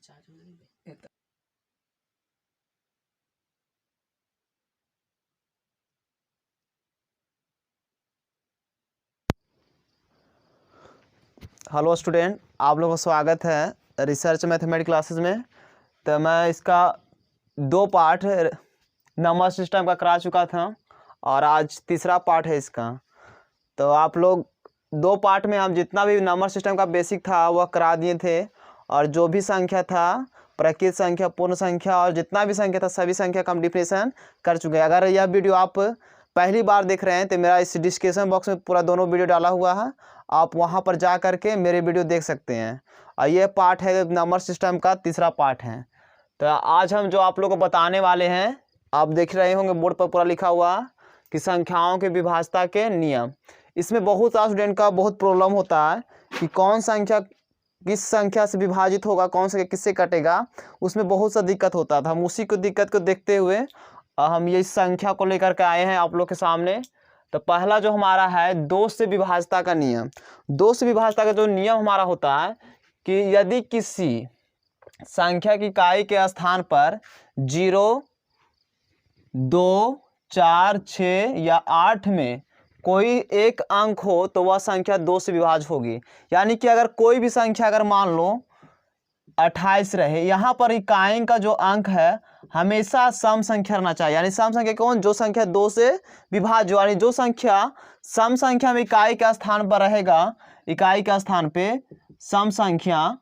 Hello student, आप लोगों का स्वागत है रिसर्च मैथमेटिक्स क्लासेस में। तो मैं इसका 2 पार्ट नंबर सिस्टम का करा चुका था और आज तीसरा पार्ट है इसका। तो आप लोग 2 पार्ट में हम जितना भी नंबर सिस्टम का बेसिक था वह करा दिए थे, और जो भी संख्या था, प्रकृत संख्या, पूर्ण संख्या और जितना भी संख्या था सभी संख्या का हम डिफिनेशन कर चुके हैं। अगर यह वीडियो आप पहली बार देख रहे हैं तो मेरा इस डिस्क्रिप्शन बॉक्स में पूरा दोनों वीडियो डाला हुआ है, आप वहां पर जा करके मेरे वीडियो देख सकते हैं। और ये पार्ट है नंबर सिस्टम का तीसरा पार्ट है। तो आज हम जो आप लोग को बताने वाले हैं, आप देख रहे होंगे बोर्ड पर पूरा लिखा हुआ कि संख्याओं के विभाज्यता के नियम। इसमें बहुत सारे स्टूडेंट का बहुत प्रॉब्लम होता है कि कौन संख्या किस संख्या से विभाजित होगा, कौन सा किससे कटेगा, उसमें बहुत सा दिक्कत होता था। हम उसी को दिक्कत को देखते हुए हम ये संख्या को लेकर के आए हैं आप लोग के सामने। तो पहला जो हमारा है 2 से विभाज्यता का नियम। 2 से विभाज्यता का जो नियम हमारा होता है कि यदि किसी संख्या की इकाई के स्थान पर 0, 2, 4, 6 या 8 में कोई एक अंक हो तो वह संख्या 2 से विभाज्य होगी। यानी कि अगर कोई भी संख्या अगर मान लो 28 रहे, यहाँ पर इकाई का जो अंक है हमेशा सम संख्या रहना चाहिए। यानी सम संख्या कौन? जो संख्या 2 से विभाज्य, यानी जो संख्या सम संख्या में इकाई के स्थान पर रहेगा, इकाई के स्थान पे सम संख्या,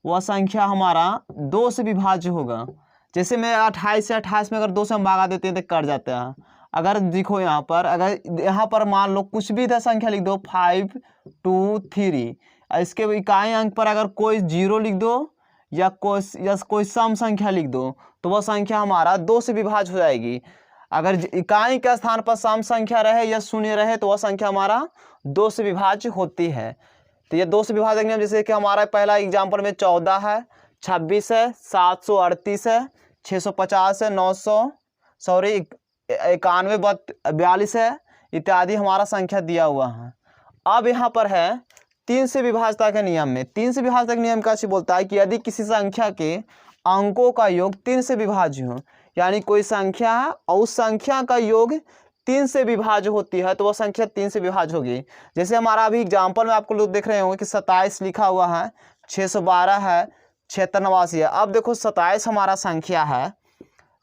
वह संख्या हमारा 2 से विभाज्य होगा। जैसे मैं 28 से 28 में अगर 2 से हम भागा देते हैं तो कट जाता है। अगर देखो यहाँ पर, अगर यहाँ पर मान लो कुछ भी इधर संख्या लिख दो 5, 2, 3, इसके इकाई अंक पर अगर कोई 0 लिख दो या कोई सम संख्या लिख दो तो वह संख्या हमारा 2 से विभाज्य हो जाएगी। अगर इकाई के स्थान पर सम संख्या रहे या शून्य रहे तो वह संख्या हमारा 2 से विभाज्य होती है। तो ये 2 से विभाजक नियम, जैसे कि हमारा पहला एग्जाम्पल में 14 है, 26 है, 738 है, 650 है, 91, 42 है, इत्यादि हमारा संख्या दिया हुआ है। अब यहाँ पर है 3 से विभाज्यता के नियम में। 3 से विभाज्यता के नियम कैसे बोलता है कि यदि किसी संख्या के अंकों का योग 3 से विभाज्य हो, यानी कोई संख्या है और उस संख्या का योग 3 से विभाज्य होती है तो वह संख्या 3 से विभाज्य होगी। जैसे हमारा अभी एग्जाम्पल में आपको लोग देख रहे होंगे कि 27 लिखा हुआ है, 612 है, 7689 है। अब देखो 27 हमारा संख्या है,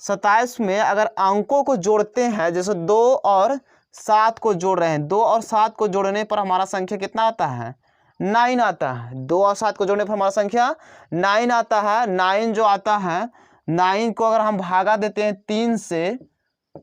27 में अगर अंकों को जोड़ते हैं, जैसे 2 और 7 को जोड़ रहे हैं, 2 और 7 को जोड़ने पर हमारा संख्या कितना आता है? 9 आता है। 2 और 7 को जोड़ने पर हमारा संख्या 9 आता है। 9 जो आता है, 9 को अगर हम भागा देते हैं 3 से तो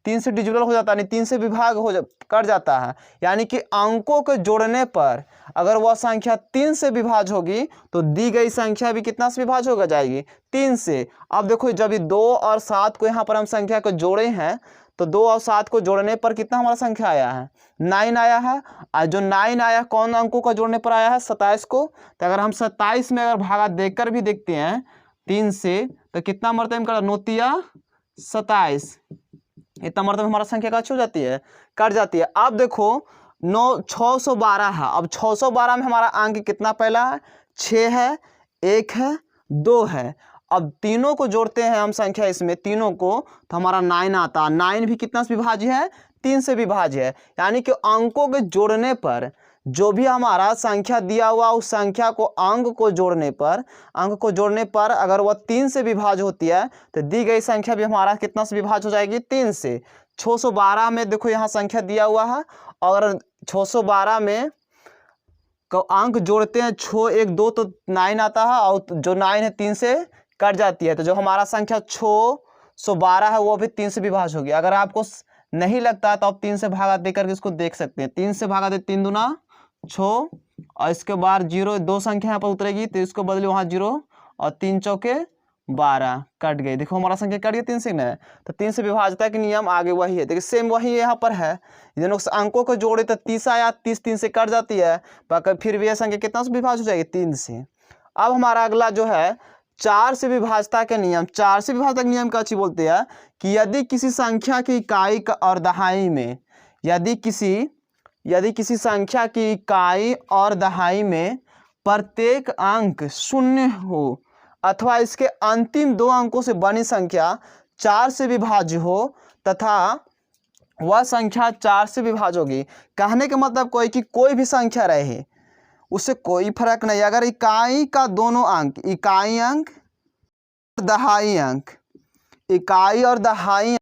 3 से डिविजिबल हो जाता है, नहीं 3 से विभाग कर जाता है। यानी कि अंकों को जोड़ने पर अगर वह संख्या 3 से विभाज्य होगी तो दी गई संख्या भी कितना से विभाज्य होगा जाएगी? 3 से। अब देखो जब 2 और 7 को यहाँ पर हम संख्या को जोड़े हैं तो 2 और 7 को जोड़ने पर कितना हमारा संख्या आया है? 9 आया है। और जो 9 आया कौन अंकों का जोड़ने पर आया है? 27 को। तो अगर हम 27 में अगर भागा देकर भी देखते हैं 3 से तो कितना मरतबा कर 9 27, इतना मरतबा हमारा संख्या का हो जाती है, कट जाती है। अब देखो 612 है। अब 612 में हमारा अंक कितना पहला है? 6 है, 1 है, 2 है। अब तीनों को जोड़ते हैं हम संख्या इसमें तीनों को तो हमारा 9 आता है। 9 भी कितना से विभाज्य है? 3 से विभाज्य है। यानी कि अंकों के जोड़ने पर जो भी हमारा संख्या दिया हुआ उस संख्या को अंक को जोड़ने पर अगर वह 3 से विभाज्य होती है तो दी गई संख्या भी हमारा कितना से विभाज्य हो जाएगी? 3 से। 612 में देखो यहाँ संख्या दिया हुआ है और 612 में को अंक जोड़ते हैं 6, 1, 2 तो 9 आता है और जो 9 है 3 से कट जाती है। तो जो हमारा संख्या 612 है वो भी 3 से विभाज्य होगी। अगर आपको नहीं लगता तो आप 3 से भागा देकर के इसको देख सकते हैं। 3 से भागा दे 3 दूना 6 और इसके बाद 0, 2 संख्या यहाँ पर उतरेगी तो इसको बदले वहाँ 0 और 3 चौके 12 कट गई। देखो हमारा संख्या कट गया 3 से न, तो 3 से विभाज्यता के नियम आगे वही है। देखिए सेम वही यहाँ पर है। दोनों अंकों को जोड़े तो 30 आया, 30 3 से कट जाती है, बाकी फिर भी यह संख्या कितना से विभाज्य हो जाएगी? 3 से। अब हमारा अगला जो है 4 से विभाज्यता के नियम। 4 से विभाज्यता के नियम का अच्छी बोलते हैं कि यदि किसी संख्या की इकाई और दहाई में यदि किसी संख्या की इकाई और दहाई में प्रत्येक अंक शून्य हो अथवा इसके अंतिम दो अंकों से बनी संख्या 4 से विभाज्य हो तथा वह संख्या 4 से विभाज्य होगी। कहने का मतलब कि कोई भी संख्या रहे उससे कोई फर्क नहीं, अगर इकाई का दोनों अंक, इकाई अंक दहाई अंक, इकाई और दहाई,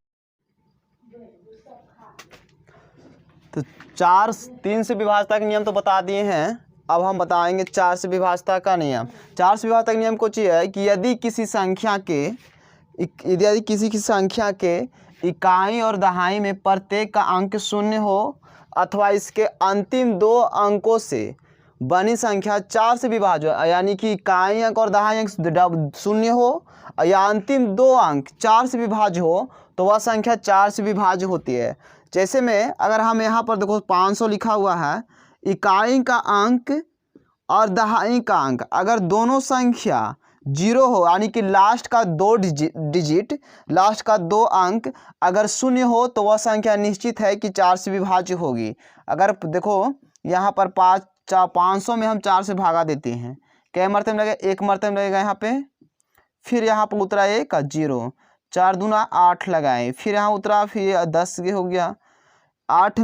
तो 3 से विभाज्यता के नियम तो बता दिए हैं। अब हम बताएंगे 4 से विभाज्यता का नियम। 4 से विभाज्यता का नियम कुछ ये है कि यदि किसी संख्या के इकाई और दहाई में प्रत्येक का अंक शून्य हो अथवा इसके अंतिम दो अंकों से बनी संख्या 4 से विभाज्य हो, यानी कि इकाई अंक और दहाई अंक शून्य हो या अंतिम दो अंक 4 से विभाज्य हो, तो वह संख्या 4 से विभाज्य होती है। जैसे में अगर हम यहाँ पर देखो 500 लिखा हुआ है, इकाई का अंक और दहाई का अंक अगर दोनों संख्या 0 हो, यानी कि लास्ट का 2 डिजिट, लास्ट का 2 अंक अगर शून्य हो, तो वह संख्या निश्चित है कि 4 से विभाज्य होगी। अगर देखो यहाँ पर 500 में हम 4 से भागा देते हैं, क्या मरतबे में लगेगा? 1 मरतबे में लगेगा यहाँ पे, फिर यहाँ पर उतरा 1 0, 4 दूना 8 लगाए, फिर यहाँ उतरा, फिर 10 हो गया, 10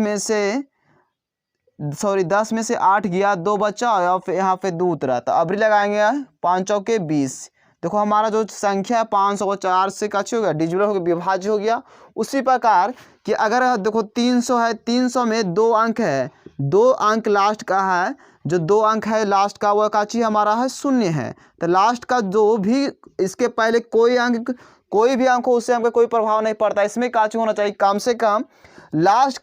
में से 8 गया, 2 बचा और फिर यहाँ पे 2 उतरा, तो अबरी लगाएंगे 5 चौके 20। देखो हमारा जो संख्या है 500 को 4 से कैसे हो गया? डिजिटल हो गया, विभाज्य हो गया। उसी प्रकार कि अगर देखो 300 है, 300 में 2 अंक है, 2 अंक लास्ट का है, जो 2 अंक है लास्ट का वह का चीज हमारा है शून्य है, तो लास्ट का जो भी इसके पहले कोई भी अंक हो उससे हमको कोई प्रभाव नहीं पड़ता। इसमें का चीज होना चाहिए कम से कम लास्ट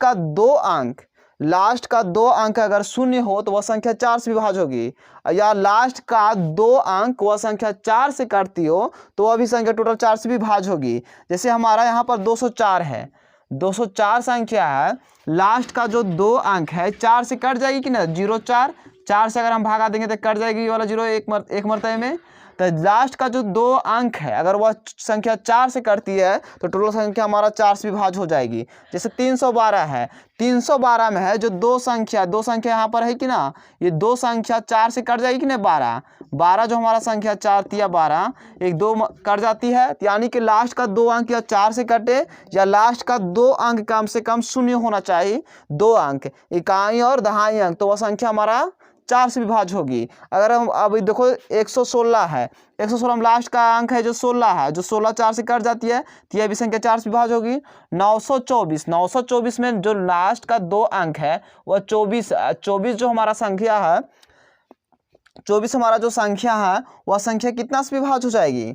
का 2 अंक अगर शून्य हो तो वह संख्या 4 से विभाज्य होगी, या लास्ट का 2 अंक वह संख्या 4 से काटती हो तो वह भी संख्या टोटल 4 से विभाज्य होगी। जैसे हमारा यहाँ पर 204 है, 204 संख्या है, लास्ट का जो 2 अंक है 4 से कट जाएगी कि ना, 0 4 से अगर हम भागा देंगे तो कट जाएगी ये वाला 0 एक मरतबे में। तो लास्ट का जो 2 अंक है अगर वह संख्या 4 से कटती है तो टोटल संख्या हमारा 4 से विभाज्य हो जाएगी। जैसे 312 है, 312 में है जो 2 संख्या यहाँ पर है कि ना, ये 2 संख्या 4 से कट जाएगी कि ना, 12 जो हमारा संख्या 4 तिया 12, 2 कट जाती है, यानी कि लास्ट का 2 अंक या 4 से कटे या लास्ट का 2 अंक कम से कम शून्य होना चाहिए, 2 अंक इकाई और दहाई अंक, तो वह संख्या हमारा 4 से विभाज्य होगी। अगर हम अब देखो 116 है, 116 में लास्ट का अंक है जो 16 है, जो 16 4 से कट जाती है तो यह भी संख्या 4 से विभाज्य होगी। 924 में जो लास्ट का 2 अंक है वह 24 जो हमारा संख्या है, 24 हमारा जो संख्या है वह संख्या कितना से विभाज्य हो जाएगी?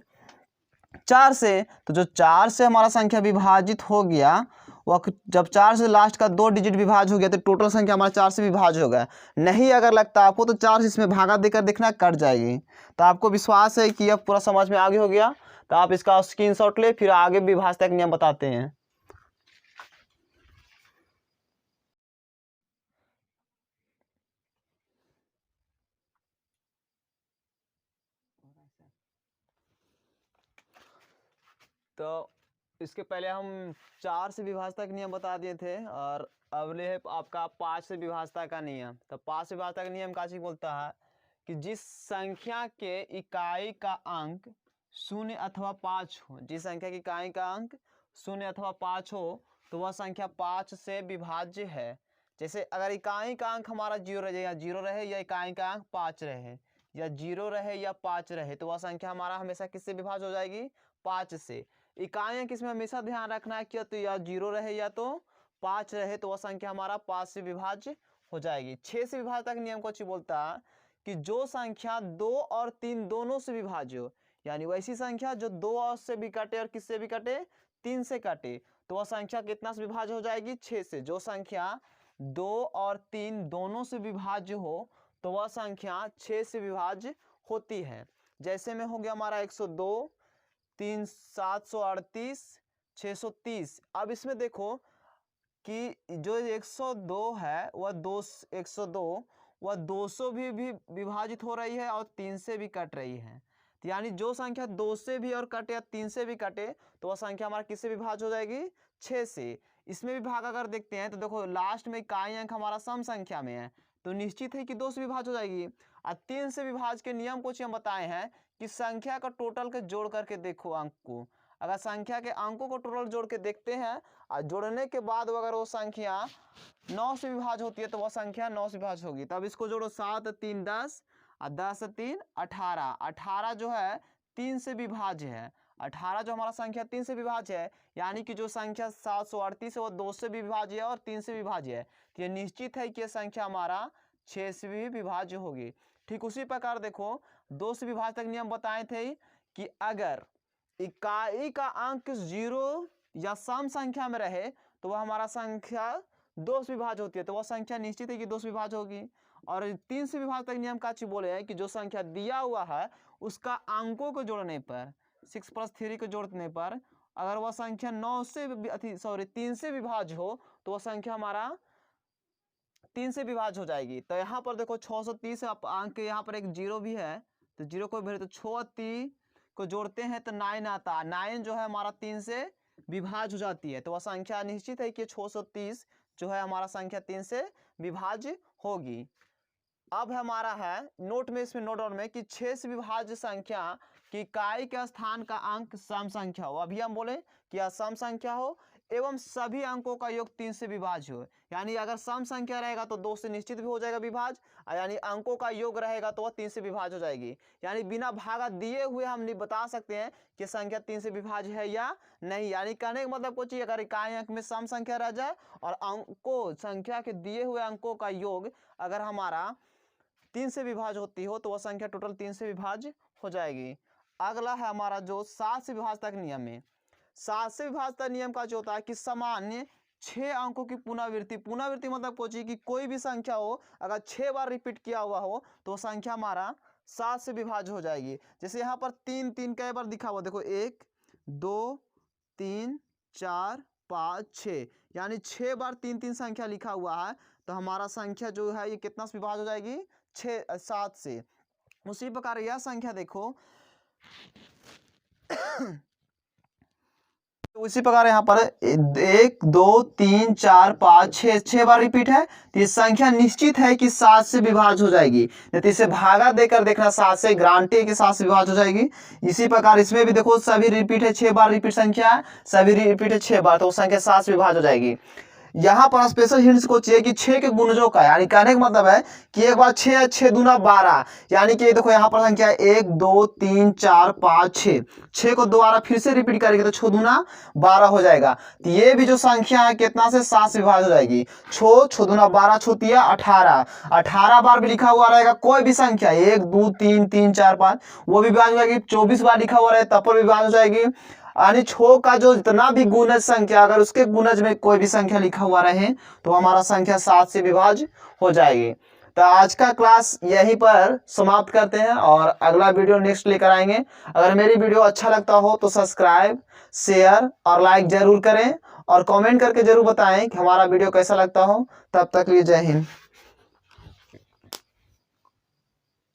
4 से। तो जो 4 से हमारा संख्या विभाजित हो गया, वह जब 4 से लास्ट का 2 डिजिट विभाज्य हो गया तो टोटल संख्या हमारा 4 से विभाज्य हो गया। नहीं अगर लगता है आपको तो 4 से इसमें भागा देकर देखना, कट जाएगी। तो आपको विश्वास है कि अब पूरा समझ में आगे हो गया, तो आप इसका स्क्रीनशॉट ले, फिर आगे विभाज्यता के नियम बताते हैं। तो इसके पहले हम 4 से विभाज्यता के नियम बता दिए थे, और अगले है आपका 5 से विभाज्यता का नियम। तो 5 से विभाज्यता का नियम का चीज बोलता है कि जिस संख्या के इकाई का अंक 0 अथवा 5 हो, जिस संख्या की इकाई का अंक 0 अथवा 5 हो तो वह संख्या 5 से विभाज्य है। जैसे अगर इकाई का अंक हमारा 0 रहे या इकाई का अंक 5 रहे, या 0 रहे या 5 रहे, तो वह संख्या हमारा हमेशा किससे विभाज्य हो जाएगी? 5 से। इकाई अंक इसमें हमेशा ध्यान रखना है कि तो या 0 रहे या तो 5 रहे, तो वह संख्या हमारा 5 से विभाज्य हो जाएगी। 6 से विभाज्यता के नियम को अच्छी बोलता है कि जो संख्या 2 और 3 दोनों से विभाज्य हो, यानी वैसी संख्या जो 2 और से भी कटे और किससे भी कटे, 3 से कटे, तो वह संख्या कितना से विभाज्य हो जाएगी? 6 से। जो संख्या 2 और 3 दोनों से विभाज्य हो तो वह संख्या 6 से विभाज्य होती है। जैसे में हो गया हमारा 102, 3 738, 630। अब इसमें देखो कि जो 102 है वह 200 भी विभाजित हो रही है और 3 से भी कट रही है, तो यानी जो संख्या 2 से भी और कटे या 3 से भी कटे तो वह संख्या हमारा किससे विभाज्य हो जाएगी? 6 से। इसमें भी भाग अगर देखते हैं तो देखो लास्ट में इकाई अंक हमारा सम संख्या में है तो निश्चित है कि 2 से विभाज्य हो जाएगी। और 3 से विभाज्य के नियम कुछ हम बताए हैं कि संख्या का टोटल के जोड़ करके देखो अंक को। अगर संख्या के अंकों को टोटल जोड़ के देखते हैं और जोड़ने के बाद अगर वो संख्या 9 से विभाज्य होती है तो वह संख्या 9 से विभाज्य होगी। तब इसको जोड़ो, 7 3 10 और 10 3 18। 18 जो है 3 से विभाज्य है। 18 जो हमारा संख्या 3 से विभाज्य है, यानी कि जो संख्या 738 है वो 2 से भी विभाज्य है और 3 से विभाज्य है। तो ये निश्चित है कि ये संख्या हमारा 6 से भी विभाज्य होगी। ठीक उसी प्रकार देखो 2 से विभाज्य तक नियम बताए थे कि अगर इकाई का अंक 0 या सम संख्या में रहे तो वह हमारा संख्या 2 से विभाज्य होती है, तो वह संख्या निश्चित है कि 2 से विभाज्य होगी। और 3 से विभाज्य तक नियम का चीज बोले हैं कि जो संख्या दिया हुआ है उसका अंकों को जोड़ने पर 6 + 3 को जोड़ने पर अगर वह संख्या 3 से विभाज्य हो तो वह संख्या हमारा 3 से विभाज्य हो जाएगी। तो यहाँ पर देखो 630 अंक, यहाँ पर एक 0 भी है तो 0 को भेजे तो 6 को जोड़ते हैं तो 9 आता। 9 जो है हमारा 3 से विभाज्य हो जाती है, तो वह संख्या निश्चित है कि 630 जो है हमारा संख्या 3 से विभाज्य होगी। अब हमारा है नोट में, इसमें नोट डाउन में कि 6 से विभाज्य संख्या की इकाई के स्थान का अंक सम संख्या हो। अभी हम बोले कि असम संख्या हो एवं सभी अंकों का योग 3 से विभाज्य हो। यानी अगर सम संख्या रहेगा तो 2 से निश्चित भी हो जाएगा विभाज्य, यानी अंकों का योग रहेगा तो वह 3 से विभाज्य हो जाएगी। यानी बिना भागा दिए हुए हम नहीं बता सकते हैं कि संख्या 3 से विभाज्य है या नहीं। यानी कहने का मतलब कुछ, अगर इकाई अंक में सम संख्या रह जाए और अंकों संख्या के दिए हुए अंकों का योग अगर हमारा 3 से विभाज्य होती हो तो वह संख्या टोटल 3 से विभाज्य हो जाएगी। अगला है हमारा जो 7 से विभाज्य तक नियम है। 7 से विभाज्य तक नियम का जो होता है कि सामान्य 6 अंकों की पुनरावृत्ति मतलब पूछिए कि कोई भी संख्या हो अगर 6 बार रिपीट किया हुआ हो तो वह संख्या हमारा 7 से विभाज्य हो जाएगी। जैसे यहाँ पर 3 3 कई बार दिखा हुआ, देखो 1 2 3 4 5 6, यानी 6 बार 3 3 संख्या लिखा हुआ है तो हमारा संख्या जो है ये कितना से विभाज्य हो जाएगी, 7 से। उसी प्रकार यह संख्या देखो उसी प्रकार यहाँ पर 1 2 3 4 5 6 बार रिपीट है तो ये संख्या निश्चित है कि 7 से विभाज्य हो जाएगी। तो इसे भागा देकर देखना, 7 से ग्रांटे के 7 से विभाज्य हो जाएगी। इसी प्रकार इसमें भी देखो सभी रिपीट है, 6 बार रिपीट संख्या है, सभी रिपीट है 6 बार, तो संख्या 7 से विभाज्य हो जाएगी। यहाँ पर स्पेशल हिंट्स को चाहिए कि 6 के गुणजों का, यानी कहने का मतलब है कि एक बार 6 है 6 दूना 12, यानी कि देखो यहाँ पर संख्या 1 2 3 4 5 6 को दोबारा फिर से रिपीट करेंगे तो 6 दूना 12 हो जाएगा। तो ये भी जो संख्या है कितना से 7 से विभाज्य हो जाएगी। 6 दूना 12 छुतिया 18 बार भी लिखा हुआ रहेगा कोई भी संख्या 1 2 3 3 4 5 वो भी विभाज्य हो जाएगी। 24 बार लिखा हुआ रहे तब पर भी विभाज्य हो जाएगी। यानी 6 का जो जितना भी गुणज संख्या अगर उसके गुणज में कोई भी संख्या लिखा हुआ रहे तो हमारा संख्या 7 से विभाज्य हो जाएगी। तो आज का क्लास यहीं पर समाप्त करते हैं और अगला वीडियो नेक्स्ट लेकर आएंगे। अगर मेरी वीडियो अच्छा लगता हो तो सब्सक्राइब, शेयर और लाइक जरूर करें और कमेंट करके जरूर बताएं कि हमारा वीडियो कैसा लगता हो। तब तक लिए जय हिंद।